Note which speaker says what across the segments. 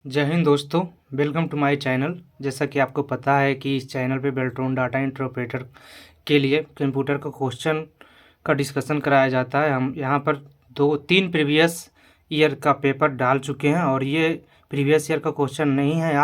Speaker 1: जय हिंद दोस्तों, welcome to my channel. जैसा कि आपको पता है कि इस चैनल पे बेल्ट्रॉन डाटा इंटरप्रेटर के लिए कंप्यूटर का क्वेश्चन का डिस्कशन कराया जाता है। हम यहाँ पर 2-3 प्रीवियस ईयर का पेपर डाल चुके हैं और ये प्रीवियस ईयर का क्वेश्चन नहीं है।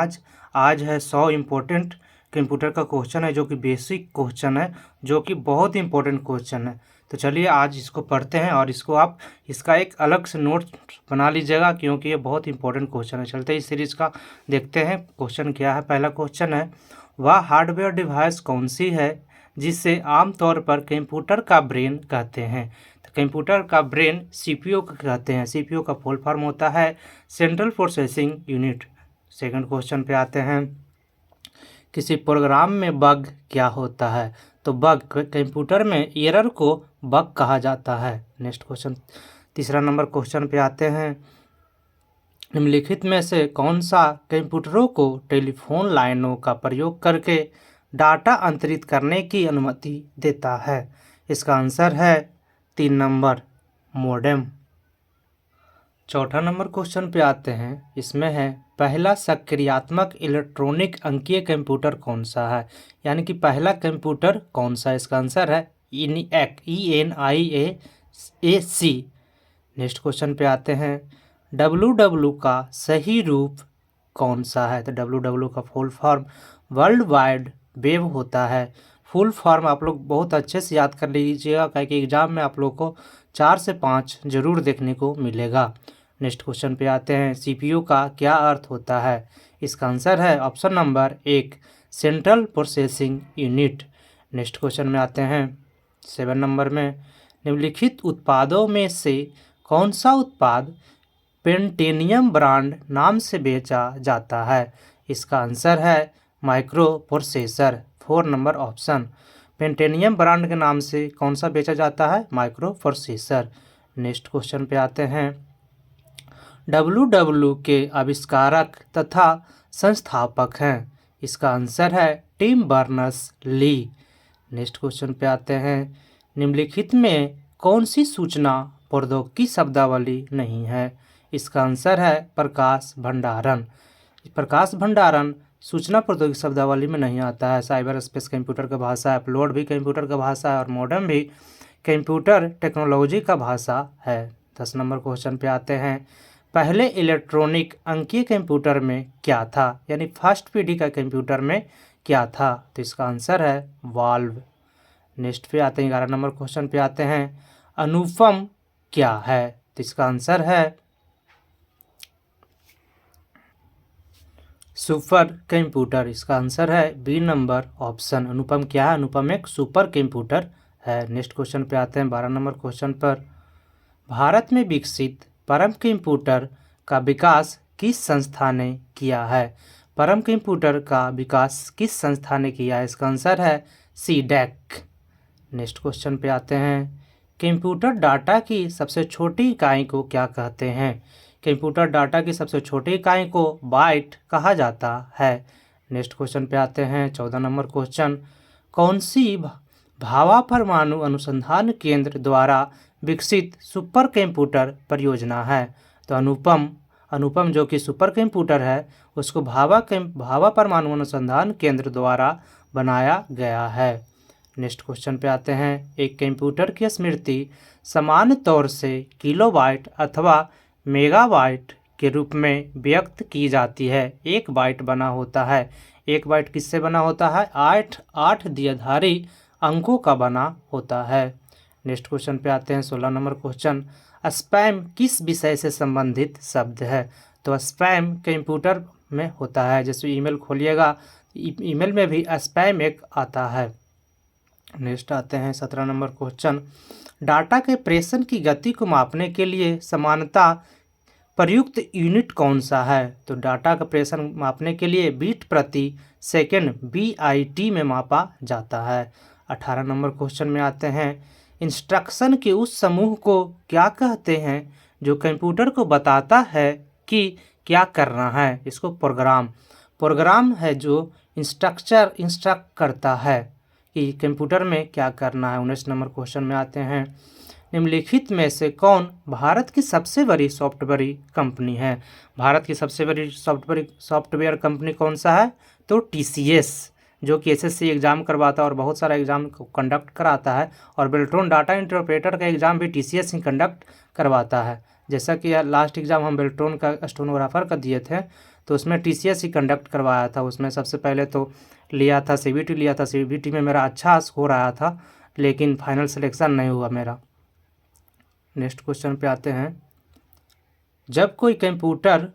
Speaker 1: आज है 100 इम्पोर्टेंट कंप्यूटर का क्वेश्चन है, जो कि बेसिक क्वेश्चन है, जो कि बहुत इंपॉर्टेंट क्वेश्चन है। तो चलिए आज इसको पढ़ते हैं और इसका एक अलग से नोट बना लीजिएगा, क्योंकि ये बहुत इंपॉर्टेंट क्वेश्चन है। चलते इस सीरीज का देखते हैं क्वेश्चन क्या है। पहला क्वेश्चन है, वह हार्डवेयर डिवाइस कौन सी है जिसे आमतौर पर कंप्यूटर का ब्रेन कहते हैं। तो कंप्यूटर का ब्रेन सीपीयू को कहते हैं। सीपीयू का फुल फॉर्म होता है central processing unit. Second question पे आते हैं, किसी प्रोग्राम में बग क्या होता है। तो बग, कंप्यूटर में एरर को बग कहा जाता है। नेक्स्ट क्वेश्चन, तीसरा नंबर क्वेश्चन पे आते हैं, निम्नलिखित में से कौन सा कंप्यूटरों को टेलीफोन लाइनों का प्रयोग करके डाटा अंतरित करने की अनुमति देता है। इसका आंसर है 3 नंबर, मोडेम। चौथा नंबर क्वेश्चन पे आते हैं, इसमें है पहला सक्रियात्मक इलेक्ट्रॉनिक अंकीय कंप्यूटर कौन सा है, यानी कि पहला कंप्यूटर कौन सा है। इसका आंसर है ENIAC। नेक्स्ट क्वेश्चन पे आते हैं, WW का सही रूप कौन सा है। तो WW का full form world wide web होता है। फुल फॉर्म आप लोग बहुत अच्छे से याद कर लीजिएगा, क्योंकि एग्जाम में आप लोग को 4 से 5 जरूर देखने को मिलेगा। नेक्स्ट क्वेश्चन पे आते हैं, CPU का क्या अर्थ होता है। इसका आंसर है option number 1, central processing unit. Next question में आते हैं 7 नंबर में, निम्नलिखित उत्पादों में से कौन सा उत्पाद पेंटेनियम ब्रांड नाम से बेचा जाता है। इसका आंसर है microprocessor, 4 number option. Pentium brand के नाम से कौन सा बेचा जाता है, माइक्रो प्रोसेसर। नेक्स्ट क्वेश्चन पे आते हैं, WW के आविष्कारक तथा संस्थापक हैं। इसका आंसर है टिम बर्नर्स-ली। नेक्स्ट क्वेश्चन पे आते हैं, निम्नलिखित में कौन सी सूचना प्रौद्योगिकी शब्दावली नहीं है। इसका आंसर है प्रकाश भंडारण। प्रकाश भंडारण सूचना प्रौद्योगिकी शब्दावली में नहीं आता है। साइबर स्पेस कंप्यूटर का भाषा है, अपलोड भी कंप्यूटर का भाषा है और मॉडर्न भी कंप्यूटर टेक्नोलॉजी का भाषा है। 10 नंबर क्वेश्चन पे आते हैं, पहले इलेक्ट्रॉनिक अंकीय कंप्यूटर में क्या था, यानी फर्स्ट पीढ़ी का कंप्यूटर में क्या था। तो इसका आंसर है वाल्व। नेक्स्ट पे आते हैं 11 नंबर क्वेश्चन पे आते हैं, अनुपम क्या है। तो इसका आंसर है सुपर कंप्यूटर। इसका आंसर है बी नंबर ऑप्शन। अनुपम क्या है, अनुपम एक सुपर कंप्यूटर है। नेक्स्ट क्वेश्चन पे आते हैं 12 नंबर क्वेश्चन पर, भारत में विकसित परम कंप्यूटर का विकास किस संस्था ने किया है। परम कंप्यूटर का विकास किस संस्था ने किया है। इसका आंसर है CDEC। नेक्स्ट क्वेश्चन पे आते हैं, कंप्यूटर डाटा की सबसे छोटी इकाई को क्या कहते हैं। कंप्यूटर डाटा की सबसे छोटी इकाई को बाइट कहा जाता है। नेक्स्ट क्वेश्चन पे आते हैं 14 नंबर क्वेश्चन, कौन सी भाभा परमाणु अनुसंधान केंद्र द्वारा विकसित सुपर कंप्यूटर परियोजना है। तो अनुपम जो कि सुपर कंप्यूटर है, उसको भाभा परमाणु अनुसंधान केंद्र द्वारा बनाया गया है। नेक्स्ट क्वेश्चन पे आते हैं, एक कंप्यूटर की स्मृति सामान्य तौर से किलोबाइट अथवा मेगाबाइट के रूप में व्यक्त की जाती है। एक बाइट बना होता है। एक बाइट किससे बना होता है, 8 द्विआधारी अंकों का बना होता है। नेक्स्ट क्वेश्चन पे आते हैं 16 नंबर क्वेश्चन, स्पैम किस विषय से संबंधित शब्द है। तो स्पैम कंप्यूटर में होता है, जैसे ईमेल खोलिएगा, ईमेल में भी स्पैम एक आता है। नेक्स्ट आते हैं 17 नंबर क्वेश्चन, डाटा के प्रेषण की गति को मापने के लिए समानता प्रयुक्त यूनिट कौन सा है। तो डाटा का प्रेषण मापने के लिए बीट प्रति सेकंड BIT में मापा जाता है। 18 नंबर क्वेश्चन में आते हैं, इंस्ट्रक्शन के उस समूह को क्या कहते हैं जो कंप्यूटर को बताता है कि क्या करना है। इसको प्रोग्राम है जो इंस्ट्रक्ट करता है कि कंप्यूटर में क्या करना है। 19 नंबर क्वेश्चन में आते हैं, निम्नलिखित में से कौन भारत की सबसे बड़ी सॉफ्टवेयर कंपनी है? भारत की सबसे बड़ी सॉफ्टवेयर कंपनी कौन सा है? तो टीसीएस, जो कि एसएससी एग्ज़ाम करवाता है और बहुत सारा एग्ज़ाम कंडक्ट कराता है, और बेल्ट्रॉन डाटा इंटरप्रेटर का एग्ज़ाम भी टीसीएस ही कंडक्ट करवाता है। जैसा कि लास्ट एग्ज़ाम हम बेल्ट्रॉन का स्टेनोग्राफर का दिए थे, तो उसमें टीसीएस ही कंडक्ट करवाया था। उसमें सबसे पहले तो लिया था सीबीटी लिया था, सीबीटी में मेरा अच्छा स्कोर आया था, लेकिन फाइनल सिलेक्शन नहीं हुआ मेरा। नेक्स्ट क्वेश्चन पे आते हैं। जब कोई कंप्यूटर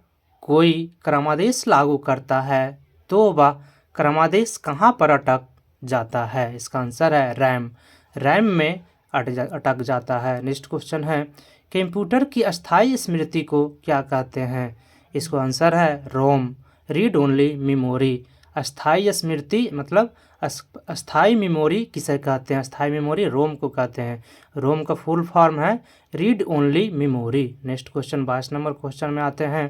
Speaker 1: कोई क्रमादेश लागू करता है तो वह क्रमादेश कहाँ पर अटक जाता है? इसका आंसर है रैम। रैम में अटक जाता है। नेक्स्ट क्वेश्चन है, कंप्यूटर की अस्थायी स्मृति को क्या कहते हैं? इसको आंसर है रोम, रीड ओनली मेमोरी। अस्थायी स्मृति मतलब अस्थायी मेमोरी किसे कहते हैं? अस्थायी मेमोरी रोम को कहते हैं। रोम का फुल फॉर्म है read only memory. Next question 22 number question में आते हैं।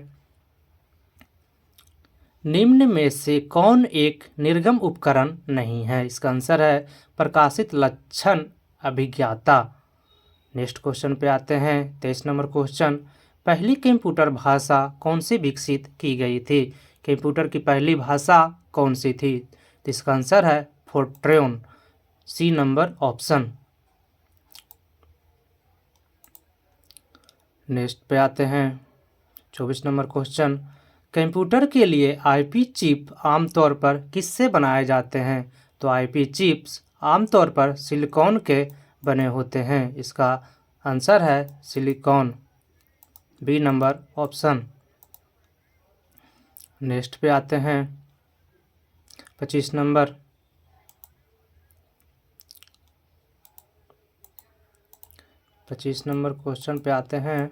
Speaker 1: निम्न में से कौन एक निर्गम उपकरण नहीं है? इसका आंसर है प्रकाशित लक्षण अभिज्ञाता। नेक्स्ट क्वेश्चन पे आते हैं। 23 नंबर क्वेश्चन, पहली कंप्यूटर भाषा कौन सी विकसित की गई थी? कंप्यूटर की पहली भाषा कौन सी थी? तो इसका आंसर है Fortran, c number option. Next पे आते हैं। 24 नंबर क्वेश्चन, कंप्यूटर के लिए आईपी चिप आमतौर पर किससे बनाए जाते हैं? तो आईपी चिप्स आमतौर पर सिलिकॉन के बने होते हैं। इसका आंसर है silicon, b number option. Next पे आते हैं 25 नंबर। क्वेश्चन पे आते हैं।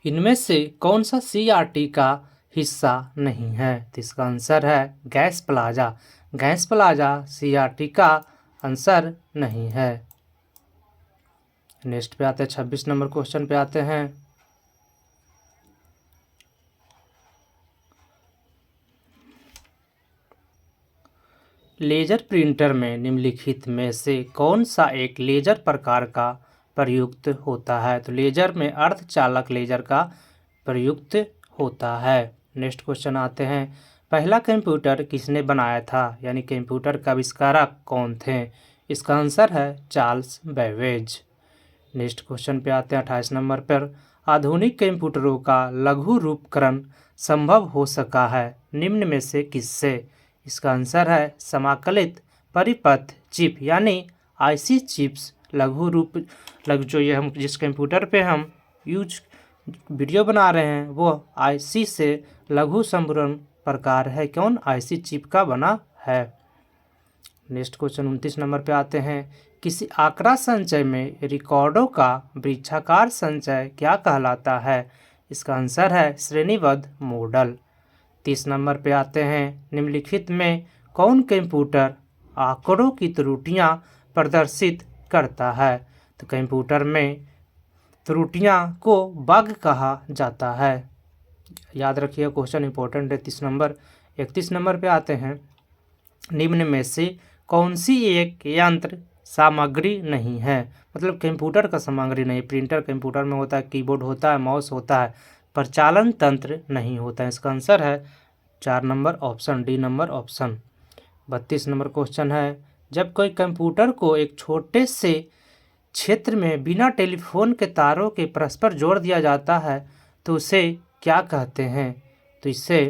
Speaker 1: इनमें से कौन सा सीआरटी का हिस्सा नहीं है? तो इसका आंसर है gas plaza. Gas plaza CRT का आंसर नहीं है। नेक्स्ट पे आते हैं 26 नंबर क्वेश्चन पे आते हैं। लेजर प्रिंटर में निम्नलिखित में से कौन सा एक लेजर प्रकार का प्रयुक्त होता है? तो लेजर में अर्धचालक लेजर का प्रयुक्त होता है। नेक्स्ट क्वेश्चन आते हैं। पहला कंप्यूटर किसने बनाया था? यानी कंप्यूटर का आविष्कारक कौन थे? इसका आंसर है चार्ल्स बेबेज। नेक्स्ट क्वेश्चन पे आते हैं 28 नंबर पर। आधुनिक कंप्यूटरों का लघु रूपकरण संभव हो सका है निम्न में से किससे? इसका आंसर है समाकलित परिपथ चिप, यानी आईसी चिप्स। जो ये हम जिस कंप्यूटर पे हम वीडियो बना रहे हैं वो आईसी से लघु संपूर्ण प्रकार है। कौन? आईसी चिप का बना है। नेक्स्ट क्वेश्चन 29 नंबर पे आते हैं। किसी आंकड़ा संचय में रिकॉर्डों का वृक्षाकार संचय क्या कहलाता है? इसका आंसर है श्रेणीबद्ध मॉडल। 30 नंबर पे आते हैं। निम्नलिखित में कौन कंप्यूटर आंकड़ों की त्रुटियां प्रदर्शित करता है? तो कंप्यूटर में त्रुटियां को बग कहा जाता है। याद रखिए क्वेश्चन इंपॉर्टेंट है। 31 नंबर पे आते हैं। निम्न में से कौन सी एक यंत्र सामग्री नहीं है? मतलब कंप्यूटर का सामग्री नहीं। प्रिंटर कंप्यूटर में होता है, कीबोर्ड होता है, माउस होता है, प्रचालन तंत्र नहीं होता है। इसका आंसर है 4 number option, D number option. 32 number question है। जब कोई कंप्यूटर को एक छोटे से क्षेत्र में बिना टेलीफोन के तारों के परस्पर जोड़ दिया जाता है तो उसे क्या कहते हैं? तो इसे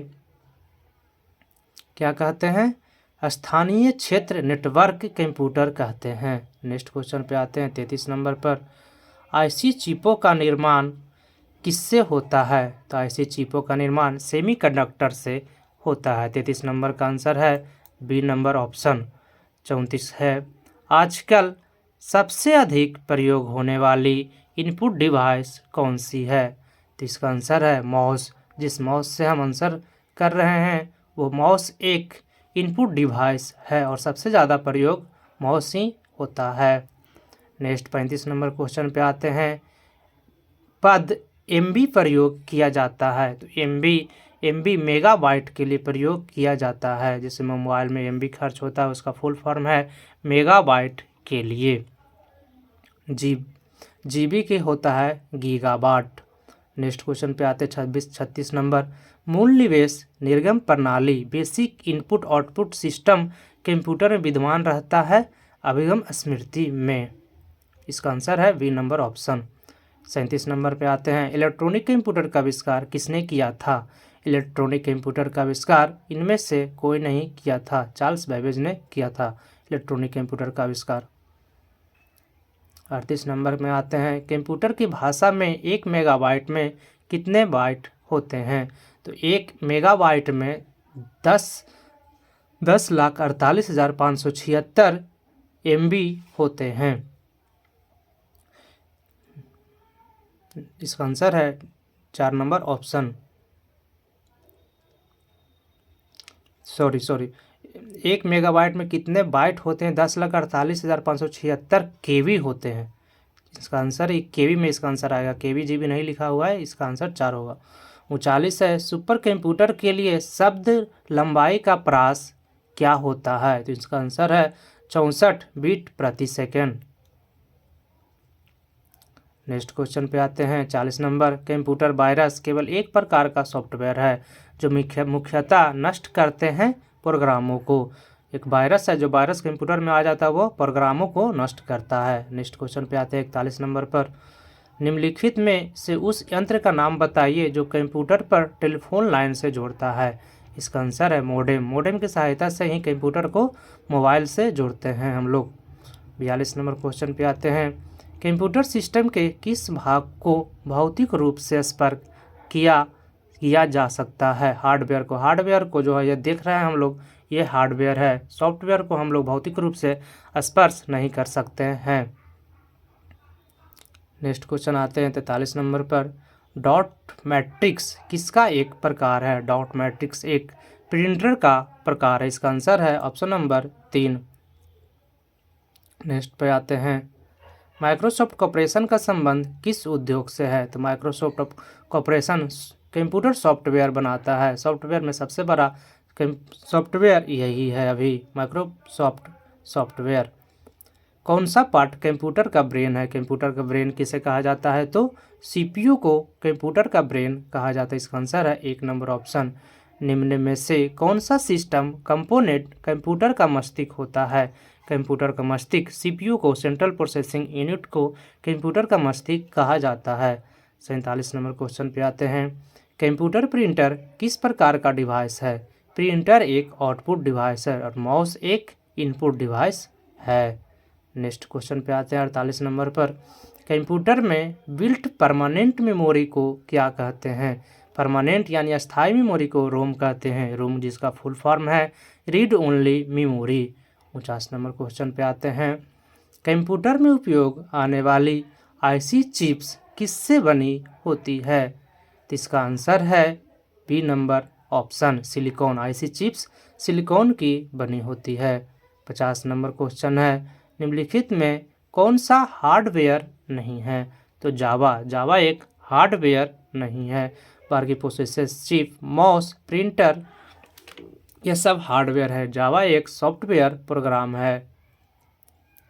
Speaker 1: क्या कहते हैं? स्थानीय क्षेत्र नेटवर्क कंप्यूटर कहते हैं। नेक्स्ट क्वेश्चन पे आते हैं 33 नंबर पर। आईसी चिपों का निर्माण किससे होता है? तो आईसी चिपों का निर्माण सेमीकंडक्टर से होता है। 33 नंबर का आंसर है बी नंबर ऑप्शन। 34 है। आजकल सबसे अधिक प्रयोग होने वाली इनपुट डिवाइस कौन सी है? तो इसका आंसर है माउस। जिस माउस से हम आंसर कर रहे हैं वो माउस एक इनपुट डिवाइस है और सबसे ज़्यादा प्रयोग माउस ही होता है। नेक्स्ट 35 नंबर क्वेश्चन पे आते हैं। पद एमबी प्रयोग किया जाता है। तो एमबी MB मेगाबाइट के लिए प्रयोग किया जाता है। जैसे मोबाइल में MB खर्च होता है, उसका फुल फॉर्म है मेगाबाइट के लिए। GB के होता है गीगाबाट। नेक्स्ट क्वेश्चन पे आते 36 नंबर। मूल निवेश निर्गम प्रणाली basic input output system computer में विद्यमान रहता है अभिगम स्मृति में। इसका आंसर है बी नंबर ऑप्शन। 37 नंबर पे आते हैं। इलेक्ट्रॉनिक कंप्यूटर का आविष्कार किसने किया था? इलेक्ट्रॉनिक कंप्यूटर का आविष्कार इनमें से कोई नहीं किया था, चार्ल्स बैबेज ने किया था इलेक्ट्रॉनिक कंप्यूटर का आविष्कार। 38 नंबर में आते हैं। कंप्यूटर की भाषा में 1 मेगाबाइट में कितने बाइट होते हैं? तो 1 मेगाबाइट में 10,48,576 MB होते हैं। इसका आंसर है 4 नंबर ऑप्शन। सॉरी 1 मेगाबाइट में कितने बाइट होते हैं? 10,48,576 KB होते हैं। इसका आंसर एक KB में इसका आंसर आएगा, KB GB नहीं लिखा हुआ है, इसका आंसर 4 होगा। 39 है। सुपर कंप्यूटर के लिए शब्द लंबाई का प्रास क्या होता है? तो इसका आंसर है 64 बीट प्रति सेकेंड। नेक्स्ट क्वेश्चन पे आते हैं 40 नंबर। कंप्यूटर वायरस केवल एक प्रकार का सॉफ्टवेयर है जो मुख्यतः नष्ट करते हैं प्रोग्रामों को। एक वायरस है जो वायरस कंप्यूटर में आ जाता है, वो प्रोग्रामों को नष्ट करता है। नेक्स्ट क्वेश्चन पे आते हैं 41 नंबर पर। निम्नलिखित में से उस यंत्र का नाम बताइए जो कंप्यूटर पर टेलीफोन लाइन से जोड़ता है। इसका आंसर है मोडेम। मोडेम की सहायता से ही कंप्यूटर को मोबाइल से जोड़ते हैं हम लोग। 42 नंबर क्वेश्चन पे आते हैं। कंप्यूटर सिस्टम के किस भाग को भौतिक रूप से स्पर्श किया जा सकता है? हार्डवेयर को। हार्डवेयर को जो है ये देख रहे हैं हम लोग, ये हार्डवेयर है। सॉफ्टवेयर को हम लोग भौतिक रूप से स्पर्श नहीं कर सकते हैं। नेक्स्ट क्वेश्चन आते हैं 43 नंबर पर। डॉट मैट्रिक्स किसका एक प्रकार है? डॉट मैट्रिक्स एक प्रिंटर का प्रकार है। इसका आंसर है ऑप्शन नंबर 3। नेक्स्ट पे आते हैं। माइक्रोसॉफ्ट कॉर्पोरेशन का संबंध किस उद्योग से है? तो माइक्रोसॉफ्ट कॉर्पोरेशन कंप्यूटर सॉफ्टवेयर बनाता है। सॉफ्टवेयर में सबसे बड़ा सॉफ्टवेयर यही है अभी, माइक्रोसॉफ्ट सॉफ्टवेयर। कौन सा पार्ट कंप्यूटर का ब्रेन है? कंप्यूटर का ब्रेन किसे कहा जाता है? तो CPU को कंप्यूटर का ब्रेन कहा जाता है। इसका आंसर है 1 नंबर ऑप्शन। निम्न में से कौन सा सिस्टम कंपोनेंट कंप्यूटर का मस्तिष्क होता है? कंप्यूटर का मस्तिष्क CPU को, सेंट्रल प्रोसेसिंग यूनिट को कंप्यूटर का मस्तिष्क कहा जाता है। 47 नंबर क्वेश्चन पे आते हैं। कंप्यूटर प्रिंटर किस प्रकार का डिवाइस है? प्रिंटर एक आउटपुट डिवाइस है और माउस एक इनपुट डिवाइस है। नेक्स्ट क्वेश्चन पे आते हैं 48 नंबर पर। कंप्यूटर में बिल्ट परमानेंट मेमोरी को क्या कहते हैं? परमानेंट यानी अस्थायी मेमोरी को रोम कहते हैं। रोम जिसका फुल फॉर्म है read only memory. 49 number question पे आते हैं। कंप्यूटर में उपयोग आने वाली IC चिप्स किससे बनी होती है? तो इसका आंसर है b number option, silicon. IC chips silicon की बनी होती है। 50 नंबर क्वेश्चन है। निम्नलिखित में कौन सा हार्डवेयर नहीं है? तो जावा एक हार्डवेयर नहीं है। बाकी प्रोसेसर, चिप, माउस, प्रिंटर यह सब हार्डवेयर है। जावा एक सॉफ्टवेयर प्रोग्राम है।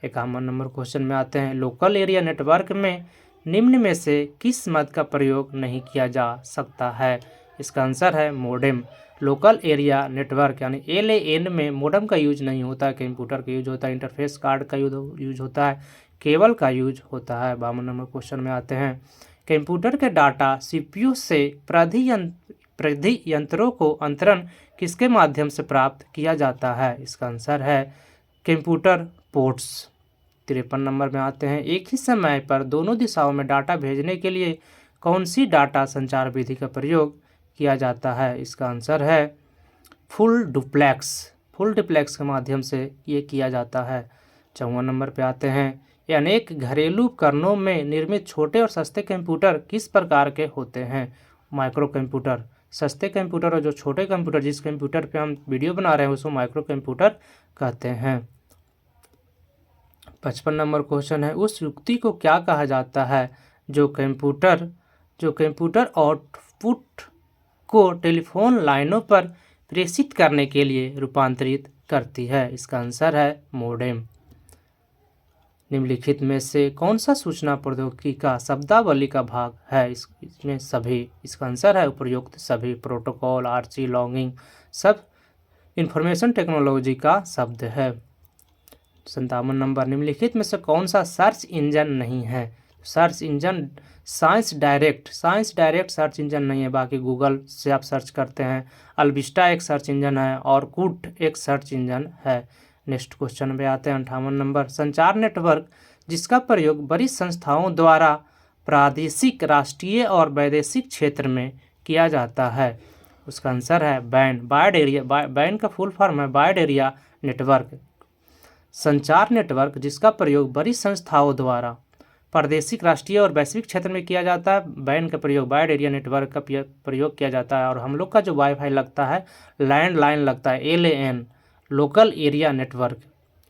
Speaker 1: 51 नंबर क्वेश्चन में आते हैं। लोकल एरिया नेटवर्क में निम्न में से किस मद का प्रयोग नहीं किया जा सकता है? इसका आंसर है मोडेम। लोकल एरिया नेटवर्क यानी LAN में मोडेम का यूज नहीं होता है, कंप्यूटर का यूज होता है, इंटरफेस कार्ड का यूज होता है, केबल का यूज होता है। 52 नंबर क्वेश्चन में आते हैं। कंप्यूटर के डाटा CPU से परिधि यंत्रों को अंतरण किसके माध्यम से प्राप्त किया जाता है? इसका आंसर है कंप्यूटर पोर्ट्स। 53 नंबर में आते हैं। एक ही समय पर दोनों दिशाओं में डाटा भेजने के लिए कौन सी डाटा संचार विधि का प्रयोग किया जाता है? इसका आंसर है फुल डुप्लेक्स। फुल डुप्लेक्स के माध्यम से ये किया जाता है। 54 नंबर पे आते हैं। ये अनेक घरेलू उपकरणों में निर्मित छोटे और सस्ते कंप्यूटर किस प्रकार के होते हैं? Micro computer. सस्ते कंप्यूटर और जो छोटे कंप्यूटर, जिस कंप्यूटर पे हम वीडियो बना रहे हैं उसको माइक्रो कंप्यूटर कहते हैं। 55 नंबर क्वेश्चन है। उस युक्ति को क्या कहा जाता है जो कंप्यूटर आउटपुट को टेलीफोन लाइनों पर प्रेषित करने के लिए रूपांतरित करती है? इसका आंसर है मोडेम। निम्नलिखित में से कौन सा सूचना प्रौद्योगिकी का शब्दावली का भाग है? इसमें सभी। इसका आंसर है उपयुक्त सभी। प्रोटोकॉल, आरसी, लॉगिंग सब इंफॉर्मेशन टेक्नोलॉजी का शब्द है। 57 नंबर, निम्नलिखित में से कौन सा सर्च इंजन नहीं है? Search engine science direct search engine नहीं है, बाकी गूगल से आप सर्च करते हैं। अल्बिस्टा एक सर्च इंजन है और कूट एक सर्च इंजन है। नेक्स्ट क्वेश्चन पे आते हैं 58 नंबर, संचार नेटवर्क जिसका प्रयोग बड़ी संस्थाओं द्वारा प्रादेशिक, राष्ट्रीय और वैदेशिक क्षेत्र में किया जाता है, उसका आंसर है बैंड। वाइड एरिया, बैंड का फुल फॉर्म है वाइड एरिया नेटवर्क। संचार नेटवर्क जिसका प्रयोग बड़ी संस्थाओं द्वारा प्रादेशिक, राष्ट्रीय और वैश्विक क्षेत्र में किया जाता है, बैंड का प्रयोग वाइड एरिया नेटवर्क का प्रयोग किया जाता है। और हम लोग का जो वाईफाई लगता है लैंडलाइन लगता है, LAN लोकल एरिया नेटवर्क।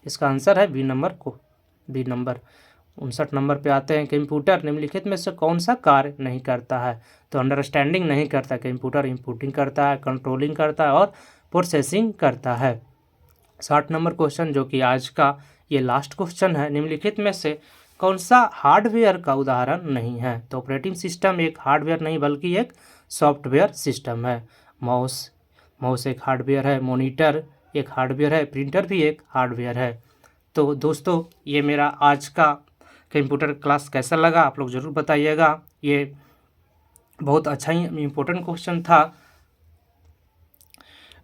Speaker 1: इसका आंसर है बी नंबर 59 नंबर पे आते हैं, कंप्यूटर निम्नलिखित में से कौन सा कार्य नहीं करता है? तो अंडरस्टैंडिंग नहीं करता कंप्यूटर, इनपुटिंग करता है, कंट्रोलिंग करता है और प्रोसेसिंग करता है। 60 नंबर क्वेश्चन जो कि आज का ये लास्ट क्वेश्चन है, निम्नलिखित में से कौन सा हार्डवेयर का उदाहरण नहीं है? तो ऑपरेटिंग सिस्टम एक हार्डवेयर नहीं बल्कि एक सॉफ्टवेयर सिस्टम है। माउस एक हार्डवेयर है, मॉनिटर एक हार्डवेयर है, प्रिंटर भी एक हार्डवेयर है। तो दोस्तों ये मेरा आज का कंप्यूटर क्लास कैसा लगा आप लोग ज़रूर बताइएगा। ये बहुत अच्छा ही इम्पोर्टेंट क्वेश्चन था।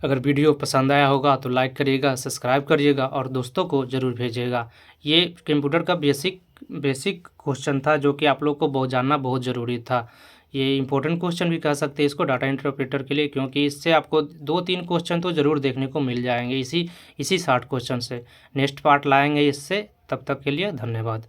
Speaker 1: अगर वीडियो पसंद आया होगा तो लाइक करिएगा, सब्सक्राइब करिएगा और दोस्तों को ज़रूर भेजिएगा। ये कंप्यूटर का बेसिक क्वेश्चन था जो कि आप लोग को जानना बहुत ज़रूरी था। ये इंपॉर्टेंट क्वेश्चन भी कह सकते हैं इसको डाटा इंटरप्रेटर के लिए, क्योंकि इससे आपको 2-3 क्वेश्चन तो ज़रूर देखने को मिल जाएंगे इसी 60 क्वेश्चन से। नेक्स्ट पार्ट लाएंगे इससे, तब तक के लिए धन्यवाद।